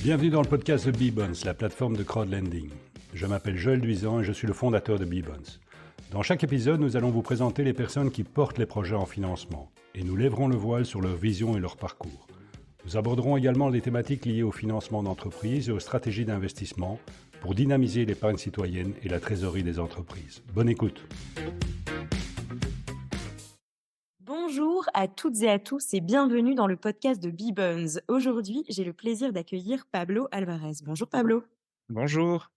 Bienvenue dans le podcast de Bbonds, la plateforme de crowdlending. Je m'appelle Joël Duisan et je suis le fondateur de Bbonds. Dans chaque épisode, nous allons vous présenter les personnes qui portent les projets en financement et nous lèverons le voile sur leur vision et leur parcours. Nous aborderons également des thématiques liées au financement d'entreprises et aux stratégies d'investissement pour dynamiser l'épargne citoyenne et la trésorerie des entreprises. Bonne écoute. Bonjour à toutes et à tous et bienvenue dans le podcast de Bbonds. Aujourd'hui, j'ai le plaisir d'accueillir Pablo Alvarez. Bonjour Pablo. Bonjour.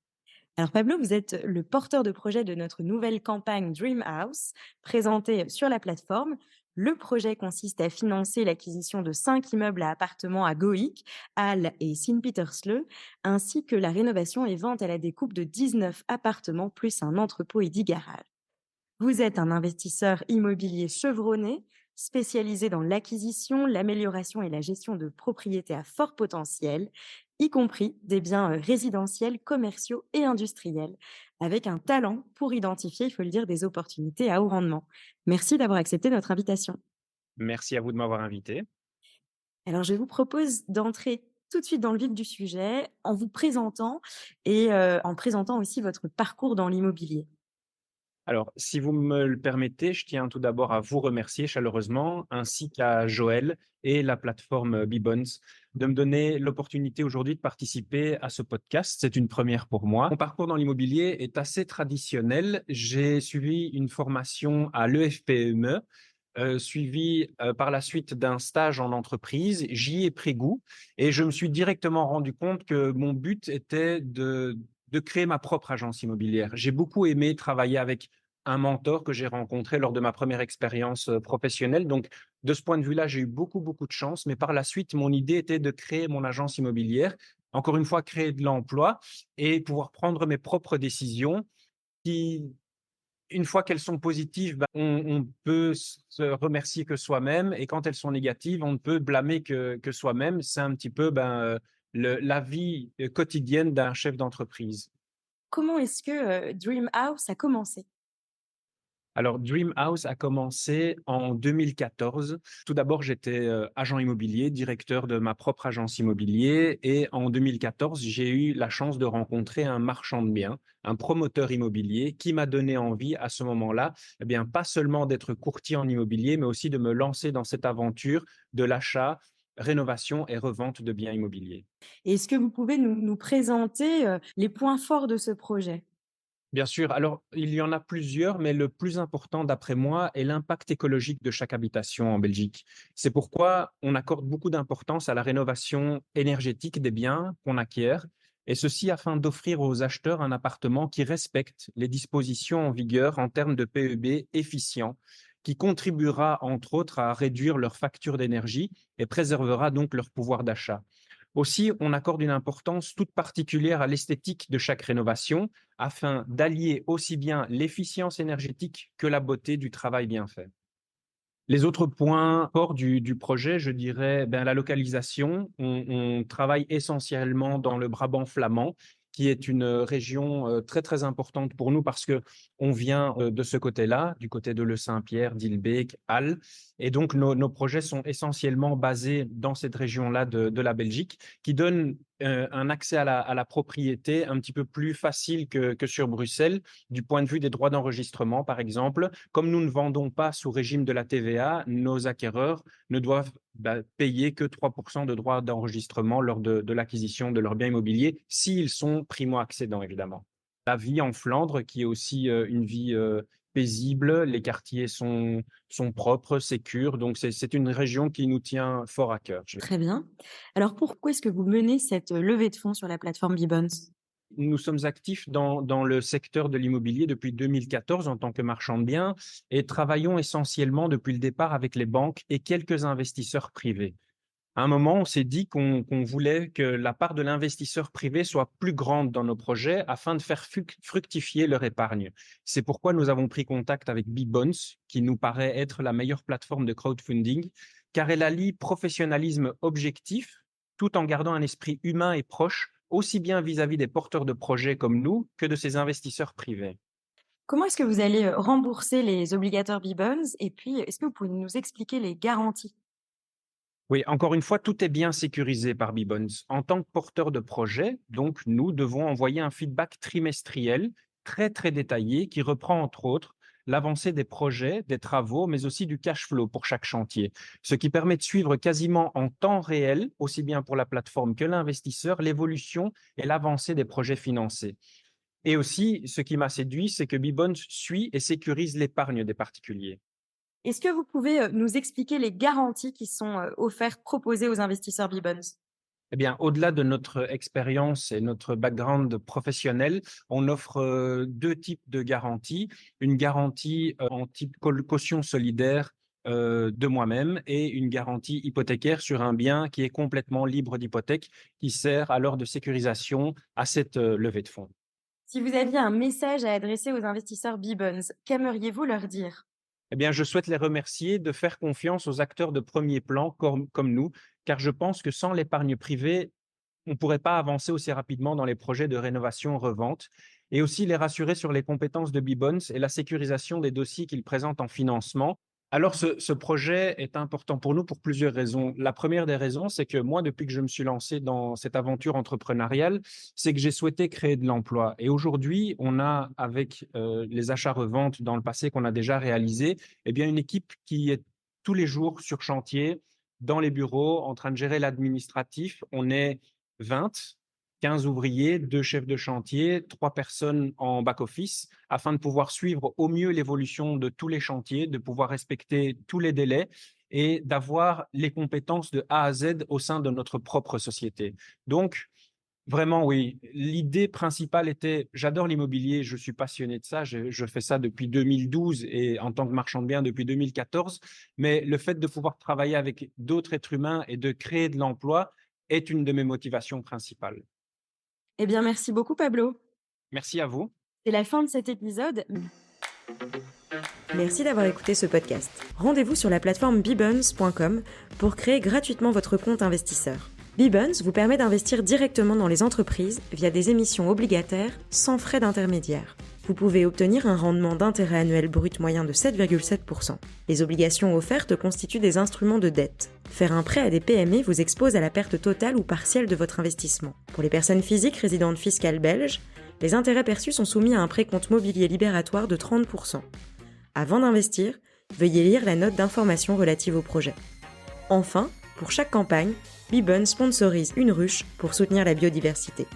Alors Pablo, vous êtes le porteur de projet de notre nouvelle campagne Dream House, présentée sur la plateforme. Le projet consiste à financer l'acquisition de 5 immeubles à appartements à Goïc, Halle et Sint-Pietersloo, ainsi que la rénovation et vente à la découpe de 19 appartements plus un entrepôt et 10 garages. Vous êtes un investisseur immobilier chevronné, spécialisé dans l'acquisition, l'amélioration et la gestion de propriétés à fort potentiel, y compris des biens résidentiels, commerciaux et industriels, avec un talent pour identifier, il faut le dire, des opportunités à haut rendement. Merci d'avoir accepté notre invitation. Merci à vous de m'avoir invité. Alors, je vous propose d'entrer tout de suite dans le vif du sujet en vous présentant et en présentant aussi votre parcours dans l'immobilier. Alors, si vous me le permettez, je tiens tout d'abord à vous remercier chaleureusement, ainsi qu'à Joël et la plateforme Bbonds, de me donner l'opportunité aujourd'hui de participer à ce podcast. C'est une première pour moi. Mon parcours dans l'immobilier est assez traditionnel. J'ai suivi une formation à l'EFPME, suivi par la suite d'un stage en entreprise. J'y ai pris goût et je me suis directement rendu compte que mon but était de créer ma propre agence immobilière. J'ai beaucoup aimé travailler avec un mentor que j'ai rencontré lors de ma première expérience professionnelle. Donc, de ce point de vue-là, j'ai eu beaucoup de chance. Mais par la suite, mon idée était de créer mon agence immobilière. Encore une fois, créer de l'emploi et pouvoir prendre mes propres décisions qui, une fois qu'elles sont positives, on peut se remercier que soi-même. Et quand elles sont négatives, on ne peut blâmer que soi-même. C'est un petit peu la vie quotidienne d'un chef d'entreprise. Comment est-ce que Dream House a commencé ? Alors, Dream House a commencé en 2014. Tout d'abord, j'étais agent immobilier, directeur de ma propre agence immobilier. Et en 2014, j'ai eu la chance de rencontrer un marchand de biens, un promoteur immobilier qui m'a donné envie à ce moment-là, eh bien, pas seulement d'être courtier en immobilier, mais aussi de me lancer dans cette aventure de l'achat, rénovation et revente de biens immobiliers. Est-ce que vous pouvez nous présenter les points forts de ce projet ? Bien sûr. Alors, il y en a plusieurs, mais le plus important, d'après moi, est l'impact écologique de chaque habitation en Belgique. C'est pourquoi on accorde beaucoup d'importance à la rénovation énergétique des biens qu'on acquiert, et ceci afin d'offrir aux acheteurs un appartement qui respecte les dispositions en vigueur en termes de PEB efficient, qui contribuera, entre autres, à réduire leur facture d'énergie et préservera donc leur pouvoir d'achat. Aussi, on accorde une importance toute particulière à l'esthétique de chaque rénovation afin d'allier aussi bien l'efficience énergétique que la beauté du travail bien fait. Les autres points forts du projet, je dirais, la localisation. On travaille essentiellement dans le Brabant flamand, qui est une région très importante pour nous parce que on vient de ce côté-là, du côté de Le Saint-Pierre, d'Ilbeek, Halle. Et donc, nos projets sont essentiellement basés dans cette région-là de la Belgique, qui donne un accès à la propriété un petit peu plus facile que sur Bruxelles, du point de vue des droits d'enregistrement, par exemple. Comme nous ne vendons pas sous régime de la TVA, nos acquéreurs ne doivent payer que 3% de droits d'enregistrement lors de l'acquisition de leurs biens immobiliers, s'ils sont primo-accédants, évidemment. La vie en Flandre, qui est aussi une vie paisible, les quartiers sont propres, sécures, donc c'est une région qui nous tient fort à cœur. Très bien. Alors, pourquoi est-ce que vous menez cette levée de fonds sur la plateforme Bbonds ? Nous sommes actifs dans le secteur de l'immobilier depuis 2014 en tant que marchand de biens et travaillons essentiellement depuis le départ avec les banques et quelques investisseurs privés. À un moment, on s'est dit qu'on voulait que la part de l'investisseur privé soit plus grande dans nos projets afin de faire fructifier leur épargne. C'est pourquoi nous avons pris contact avec Bbonds, qui nous paraît être la meilleure plateforme de crowdfunding, car elle allie professionnalisme objectif tout en gardant un esprit humain et proche, aussi bien vis-à-vis des porteurs de projets comme nous que de ces investisseurs privés. Comment est-ce que vous allez rembourser les obligateurs Bbonds ? Et puis, est-ce que vous pouvez nous expliquer les garanties ? Oui, encore une fois, tout est bien sécurisé par Bbones. En tant que porteur de projet, donc, nous devons envoyer un feedback trimestriel très, très détaillé qui reprend, entre autres, l'avancée des projets, des travaux, mais aussi du cash flow pour chaque chantier, ce qui permet de suivre quasiment en temps réel, aussi bien pour la plateforme que l'investisseur, l'évolution et l'avancée des projets financés. Et aussi, ce qui m'a séduit, c'est que Bbones suit et sécurise l'épargne des particuliers. Est-ce que vous pouvez nous expliquer les garanties qui sont offertes, proposées aux investisseurs Bbones? Eh bien, au-delà de notre expérience et notre background professionnel, on offre 2 types de garanties. Une garantie en type caution solidaire de moi-même et une garantie hypothécaire sur un bien qui est complètement libre d'hypothèque, qui sert alors de sécurisation à cette levée de fonds. Si vous aviez un message à adresser aux investisseurs Bbones, qu'aimeriez-vous leur dire? Eh bien, je souhaite les remercier de faire confiance aux acteurs de premier plan comme nous, car je pense que sans l'épargne privée, on ne pourrait pas avancer aussi rapidement dans les projets de rénovation-revente et aussi les rassurer sur les compétences de Bbones et la sécurisation des dossiers qu'ils présentent en financement. Alors, ce projet est important pour nous pour plusieurs raisons. La première des raisons, c'est que moi, depuis que je me suis lancé dans cette aventure entrepreneuriale, c'est que j'ai souhaité créer de l'emploi. Et aujourd'hui, on a, avec les achats-reventes dans le passé qu'on a déjà réalisés, eh bien, une équipe qui est tous les jours sur chantier, dans les bureaux, en train de gérer l'administratif. On est 20, 15 ouvriers, 2 chefs de chantier, 3 personnes en back-office, afin de pouvoir suivre au mieux l'évolution de tous les chantiers, de pouvoir respecter tous les délais et d'avoir les compétences de A à Z au sein de notre propre société. Donc, vraiment, oui, l'idée principale était, j'adore l'immobilier, je suis passionné de ça, je fais ça depuis 2012 et en tant que marchand de biens depuis 2014, mais le fait de pouvoir travailler avec d'autres êtres humains et de créer de l'emploi est une de mes motivations principales. Eh bien, merci beaucoup Pablo. Merci à vous. C'est la fin de cet épisode. Merci d'avoir écouté ce podcast. Rendez-vous sur la plateforme bbons.com pour créer gratuitement votre compte investisseur. Bbons vous permet d'investir directement dans les entreprises via des émissions obligataires sans frais d'intermédiaire. Vous pouvez obtenir un rendement d'intérêt annuel brut moyen de 7,7%. Les obligations offertes constituent des instruments de dette. Faire un prêt à des PME vous expose à la perte totale ou partielle de votre investissement. Pour les personnes physiques résidentes fiscales belges, les intérêts perçus sont soumis à un précompte mobilier libératoire de 30%. Avant d'investir, veuillez lire la note d'information relative au projet. Enfin, pour chaque campagne, Bbons sponsorise une ruche pour soutenir la biodiversité.